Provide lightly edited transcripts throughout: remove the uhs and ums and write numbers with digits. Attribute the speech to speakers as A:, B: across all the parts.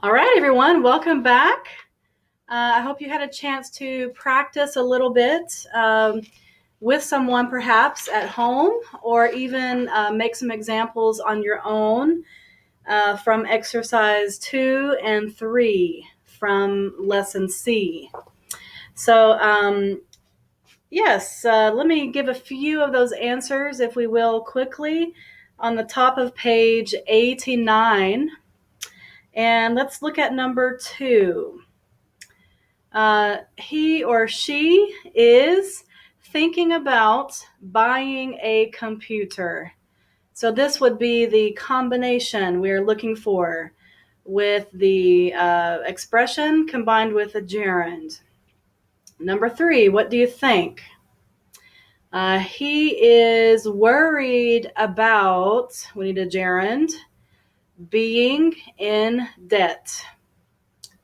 A: All right, everyone, welcome back. I hope you had a chance to practice a little bit with someone perhaps at home, or even make some examples on your own from exercise 2 and 3 from lesson C. So, yes, let me give a few of those answers, if we will, quickly on the top of page 89. And let's look at number 2. He or she is thinking about buying a computer. So this would be the combination we're looking for with the expression combined with a gerund. Number 3, what do you think? He is worried about, we need a gerund, being in debt.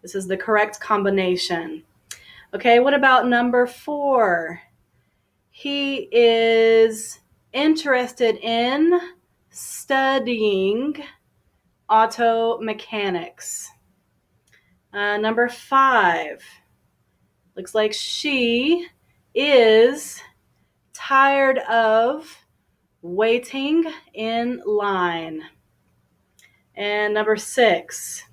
A: This is the correct combination. Okay, what about number 4? He is interested in studying auto mechanics. Number 5, looks like she is tired of waiting in line. And number 6,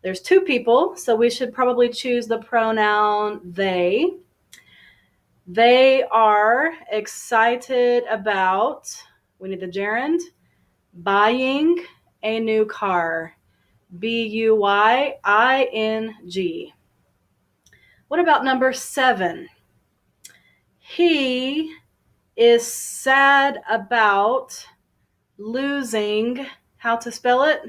A: there's 2 people, so we should probably choose the pronoun they. They are excited about, we need the gerund, buying a new car. B-U-Y-I-N-G. What about number 7? He is sad about losing, how to spell it?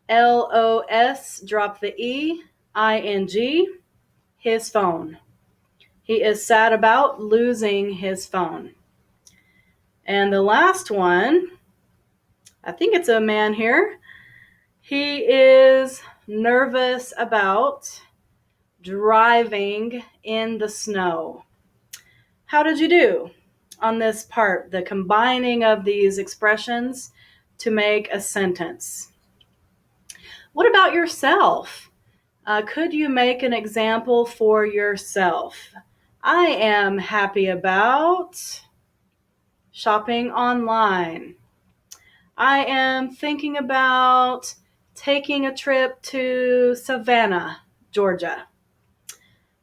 A: L-O-S, drop the E, I-N-G, his phone. He is sad about losing his phone. And the last one, I think it's a man here. He is nervous about driving in the snow. How did you do on this part, the combining of these expressions to make a sentence? What about yourself? Could you make an example for yourself? I am happy about shopping online. I am thinking about taking a trip to Savannah, Georgia.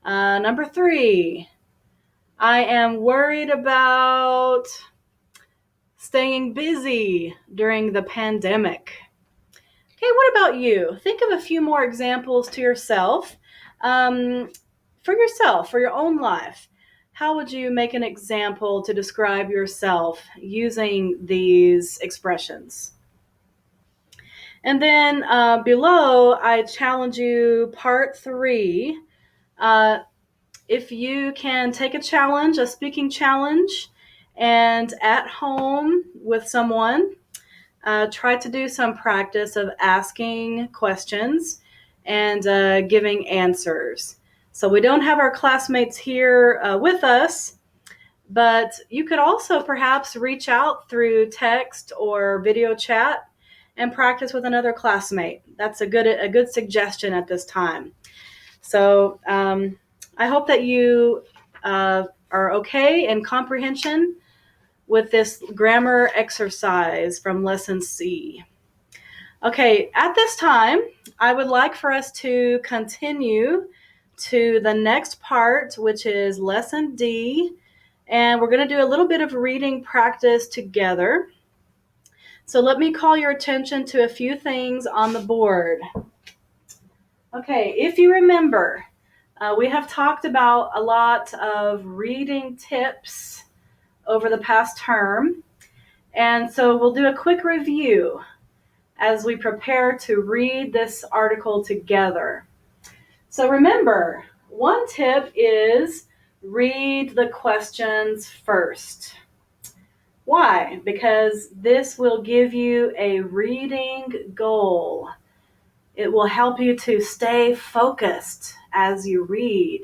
A: Number 3, I am worried about staying busy during the pandemic. Okay, what about you? Think of a few more examples to yourself. For your own life. How would you make an example to describe yourself using these expressions? And then below, I challenge you, part 3. If you can take a challenge, a speaking challenge, and at home with someone, try to do some practice of asking questions and giving answers. So we don't have our classmates here with us, but you could also perhaps reach out through text or video chat and practice with another classmate. That's a good suggestion at this time. So I hope that you are okay in comprehension with this grammar exercise from lesson C. Okay, at this time, I would like for us to continue to the next part, which is lesson D, and we're going to do a little bit of reading practice together. So let me call your attention to a few things on the board. Okay, if you remember, we have talked about a lot of reading tips over the past term, and so we'll do a quick review as we prepare to read this article together. So remember, one tip is read the questions first. Why? Because this will give you a reading goal. It will help you to stay focused as you read.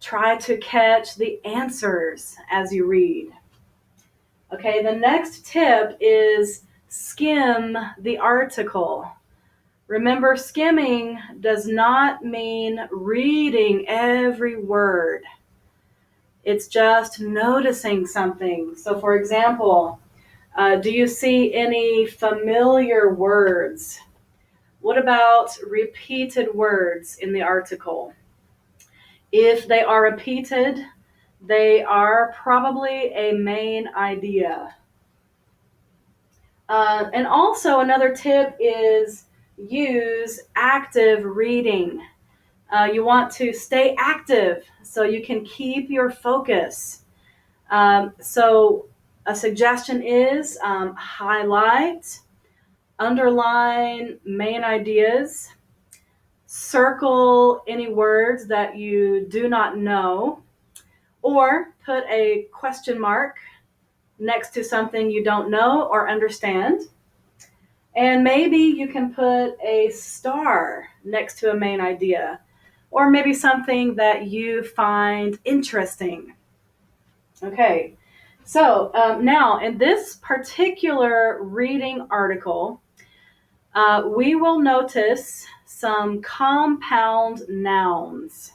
A: Try to catch the answers as you read. Okay, the next tip is skim the article. Remember, skimming does not mean reading every word. It's just noticing something. So, for example, do you see any familiar words? What about repeated words in the article? If they are repeated, they are probably a main idea. And also, another tip is use active reading. You want to stay active so you can keep your focus. So a suggestion is highlight, underline main ideas, circle any words that you do not know, or put a question mark next to something you don't know or understand. And maybe you can put a star next to a main idea, or maybe something that you find interesting. Okay, so now in this particular reading article, we will notice some compound nouns.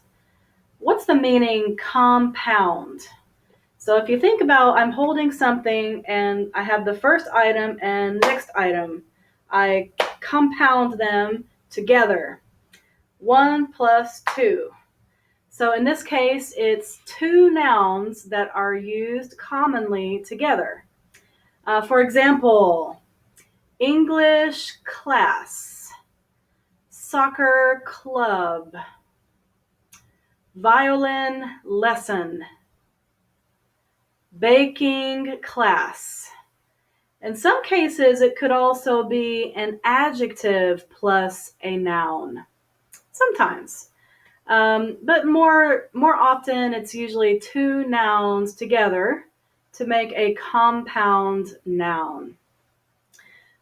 A: What's the meaning compound? So if you think about, I'm holding something and I have the first item and next item. I compound them together. 1 plus 2. So in this case, it's two nouns that are used commonly together. For example, English class, soccer club, violin lesson, baking class. In some cases, it could also be an adjective plus a noun. Sometimes. But more often, it's usually two nouns together to make a compound noun.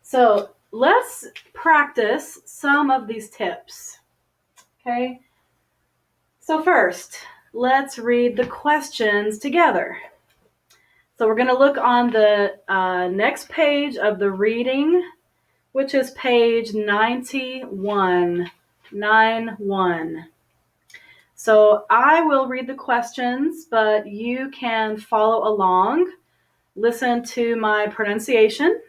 A: So let's practice some of these tips. Okay? So first, let's read the questions together. So we're going to look on the next page of the reading, which is page 91. 91. So I will read the questions, but you can follow along. Listen to my pronunciation.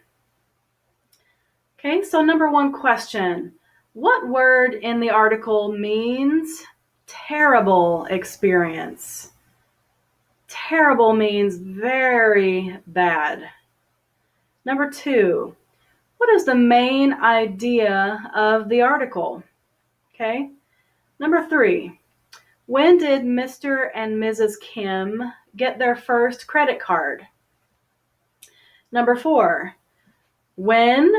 A: Okay, so number 1 question. What word in the article means terrible experience? Terrible means very bad. Number 2, what is the main idea of the article? Okay. Number 3, when did Mr. and Mrs. Kim get their first credit card? Number 4, when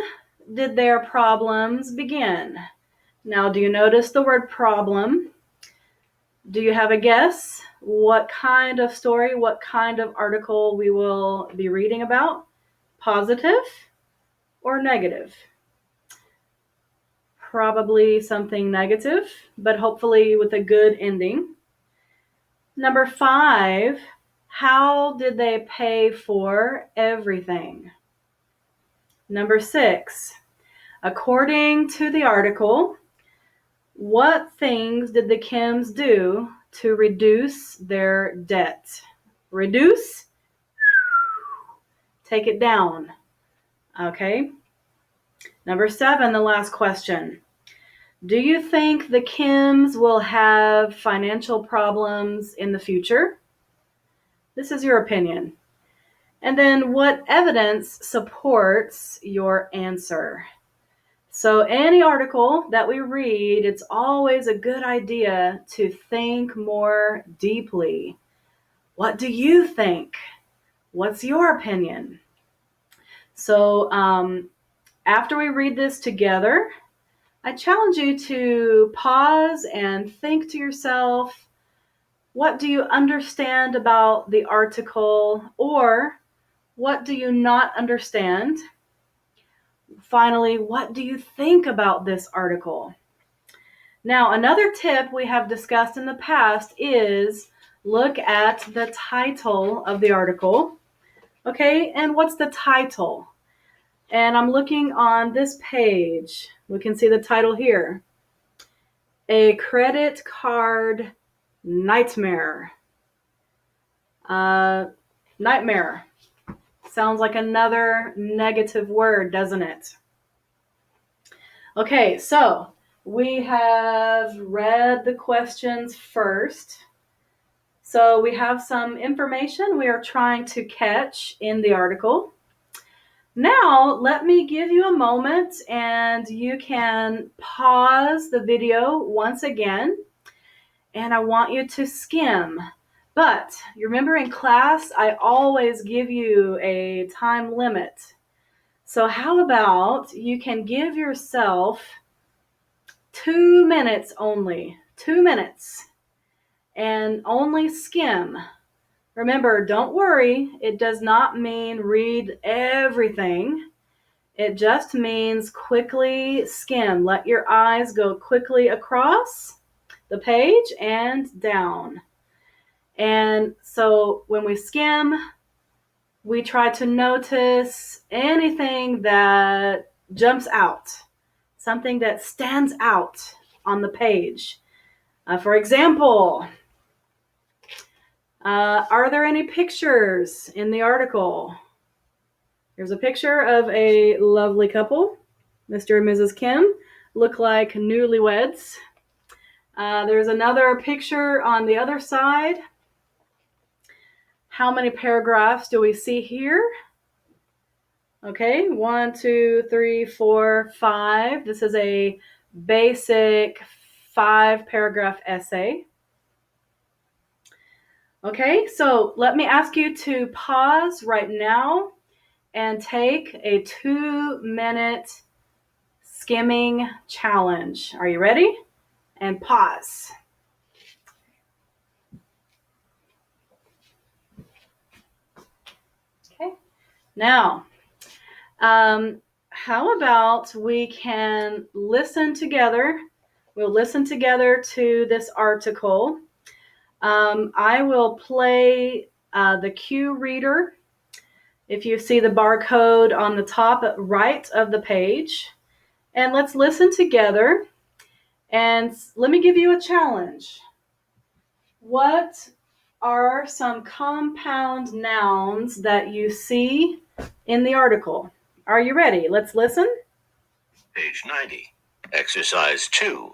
A: did their problems begin? Now, do you notice the word problem? Do you have a guess what kind of story, what kind of article we will be reading about? Positive or negative? Probably something negative, but hopefully with a good ending. Number 5, how did they pay for everything? Number 6, according to the article, what things did the Kims do to reduce their debt? Reduce? Take it down. Okay. Number 7, the last question. Do you think the Kims will have financial problems in the future? This is your opinion. And then what evidence supports your answer? So any article that we read, it's always a good idea to think more deeply. What do you think? What's your opinion? So after we read this together, I challenge you to pause and think to yourself, what do you understand about the article, or what do you not understand? Finally, what do you think about this article? Now, another tip we have discussed in the past is look at the title of the article. Okay, and what's the title? And I'm looking on this page. We can see the title here. A credit card nightmare. Nightmare. Sounds like another negative word, doesn't it? Okay, so we have read the questions first. So we have some information we are trying to catch in the article. Now, let me give you a moment and you can pause the video once again. And I want you to skim. But you remember in class, I always give you a time limit. So how about you can give yourself 2 minutes only, 2 minutes, and only skim. Remember, don't worry, it does not mean read everything. It just means quickly skim. Let your eyes go quickly across the page and down. And so when we skim, we try to notice anything that jumps out, something that stands out on the page. For example, are there any pictures in the article? Here's a picture of a lovely couple. Mr. and Mrs. Kim look like newlyweds. There's another picture on the other side. How many paragraphs do we see here? Okay, 1, 2, 3, 4, 5. This is a basic 5-paragraph essay. Okay, so let me ask you to pause right now and take a 2-minute skimming challenge. Are you ready? And pause. Okay, now, how about we can listen together? We'll listen together to this article. I will play the cue reader. If you see the barcode on the top right of the page. And let's listen together. And let me give you a challenge. What are some compound nouns that you see in the article? Are you ready? Let's listen.
B: Page 90. Exercise 2.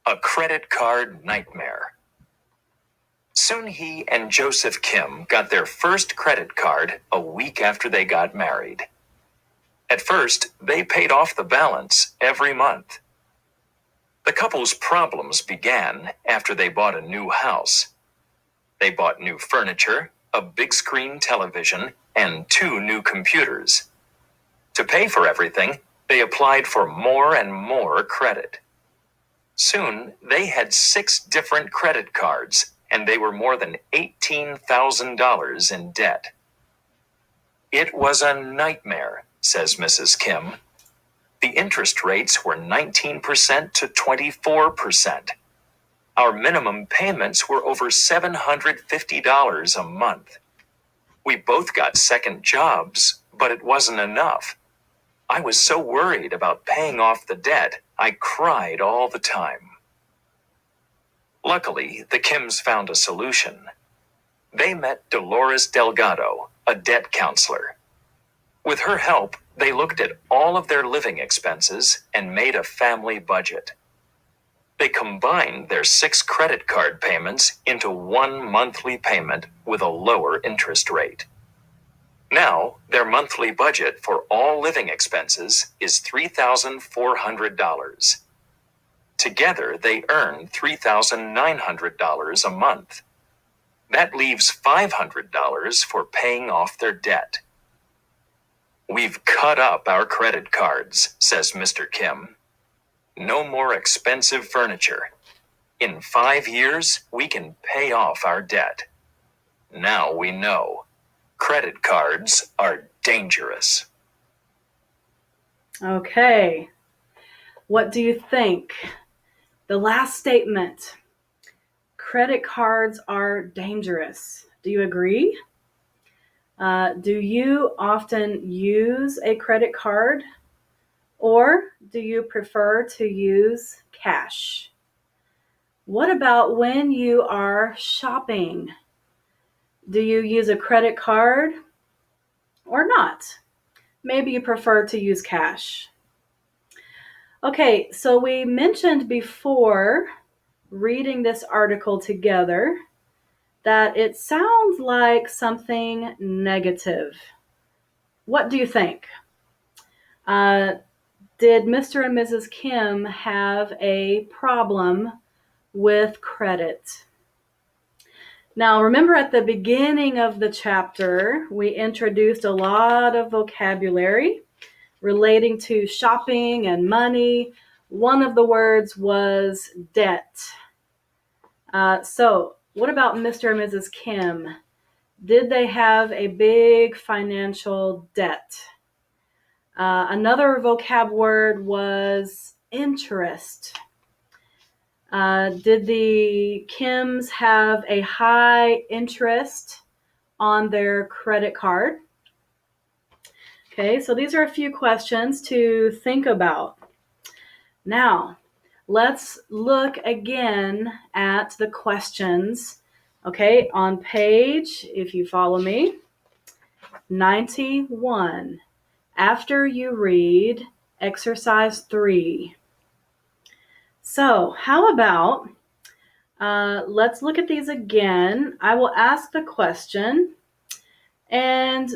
B: A credit card nightmare. Soon he and Joseph Kim got their first credit card a week after they got married. At first, they paid off the balance every month. The couple's problems began after they bought a new house. They bought new furniture, a big screen television, and 2 new computers. To pay for everything, they applied for more and more credit. Soon, they had 6 different credit cards, and they were more than $18,000 in debt. It was a nightmare, says Mrs. Kim. The interest rates were 19% to 24%. Our minimum payments were over $750 a month. We both got second jobs, but it wasn't enough. I was so worried about paying off the debt, I cried all the time. Luckily, the Kims found a solution. They met Dolores Delgado, a debt counselor. With her help, they looked at all of their living expenses and made a family budget. They combined their 6 credit card payments into 1 monthly payment with a lower interest rate. Now, their monthly budget for all living expenses is $3,400. Together, they earn $3,900 a month. That leaves $500 for paying off their debt. We've cut up our credit cards, says Mr. Kim. No more expensive furniture. In 5 years, we can pay off our debt. Now we know. Credit cards are dangerous.
A: Okay. What do you think? The last statement. Credit cards are dangerous. Do you agree? Do you often use a credit card? Or do you prefer to use cash? What about when you are shopping? Do you use a credit card or not? Maybe you prefer to use cash. Okay, so we mentioned before reading this article together that it sounds like something negative. What do you think? Did Mr. and Mrs. Kim have a problem with credit? Now, remember at the beginning of the chapter, we introduced a lot of vocabulary relating to shopping and money. One of the words was debt. So, what about Mr. and Mrs. Kim? Did they have a big financial debt? Another vocab word was interest. Did the Kims have a high interest on their credit card? Okay, so these are a few questions to think about. Now, let's look again at the questions. Okay, on page, if you follow me, 91, after you read exercise 3. So, how about, let's look at these again. I will ask the question and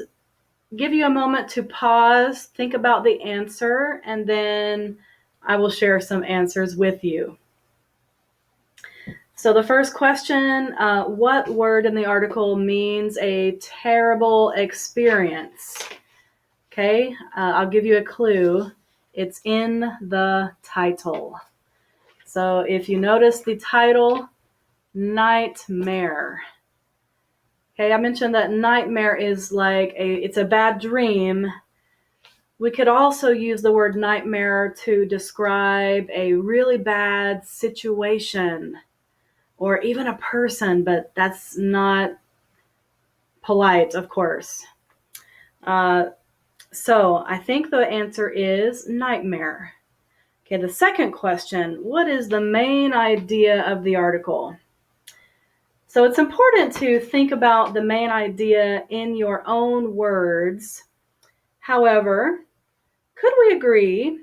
A: give you a moment to pause, think about the answer, and then I will share some answers with you. So the first question, what word in the article means a terrible experience? Okay, I'll give you a clue. It's in the title. So if you notice the title, nightmare. Okay, I mentioned that nightmare is like it's a bad dream. We could also use the word nightmare to describe a really bad situation or even a person, but that's not polite, of course. So I think the answer is nightmare. Okay, the second question, what is the main idea of the article? So it's important to think about the main idea in your own words. However, could we agree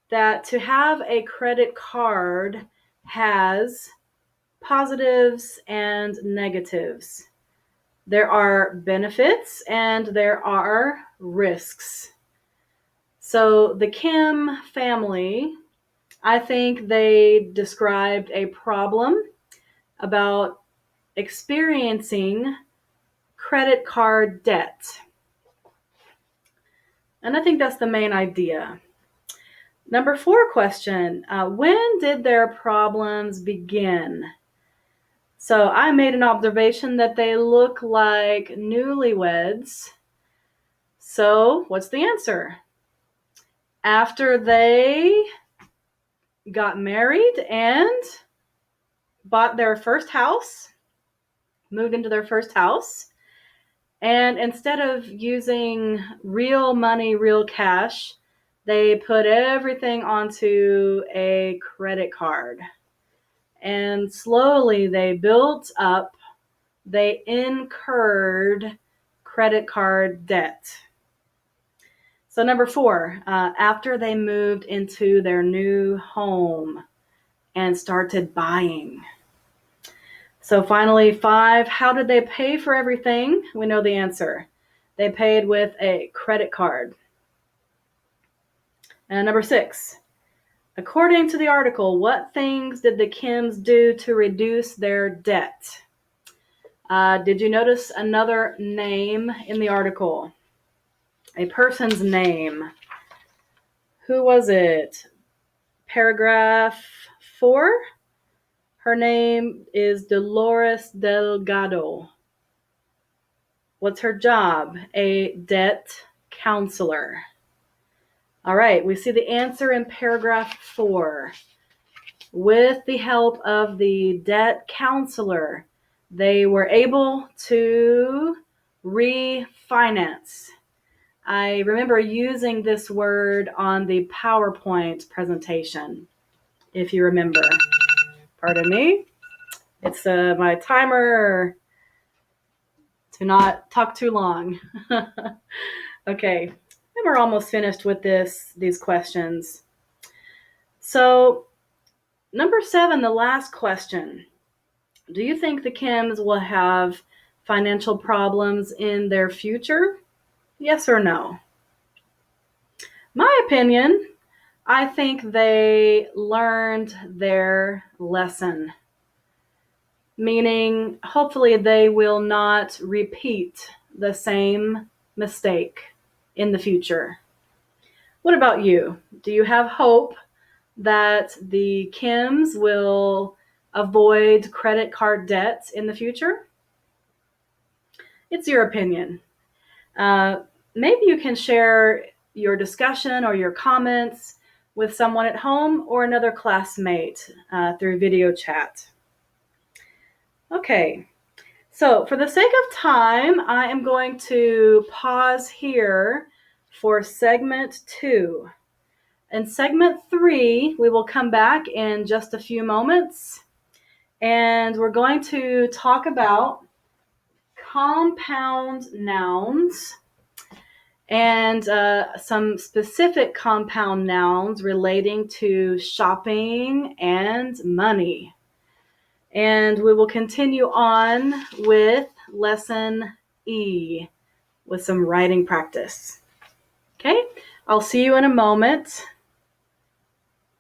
A: that to have a credit card has positives and negatives? There are benefits and there are risks. So the Kim family, I think they described a problem about experiencing credit card debt. And I think that's the main idea. Number 4 question, when did their problems begin? So I made an observation that they look like newlyweds. So what's the answer? After they got married and bought their first house, moved into their first house, and instead of using real money, real cash, they put everything onto a credit card. And slowly they built up, they incurred credit card debt. So number 4, after they moved into their new home and started buying. So finally, 5, how did they pay for everything? We know the answer. They paid with a credit card. And number 6, according to the article, what things did the Kims do to reduce their debt? Did you notice another name in the article? A person's name. Who was it? Paragraph 4. Her name is Dolores Delgado. What's her job? A debt counselor. All right, we see the answer in paragraph 4. With the help of the debt counselor, they were able to refinance. I remember using this word on the PowerPoint presentation, if you remember. Pardon me. It's my timer to not talk too long. Okay, and we're almost finished with these questions. So, number 7, the last question. Do you think the Kims will have financial problems in their future? Yes or no? My opinion, I think they learned their lesson, meaning hopefully they will not repeat the same mistake in the future. What about you? Do you have hope that the Kims will avoid credit card debts in the future? It's your opinion. Maybe you can share your discussion or your comments with someone at home or another classmate through video chat. Okay, so for the sake of time, I am going to pause here for segment 2. In segment 3, we will come back in just a few moments, and we're going to talk about compound nouns and some specific compound nouns relating to shopping and money. And we will continue on with lesson E with some writing practice. Okay, I'll see you in a moment.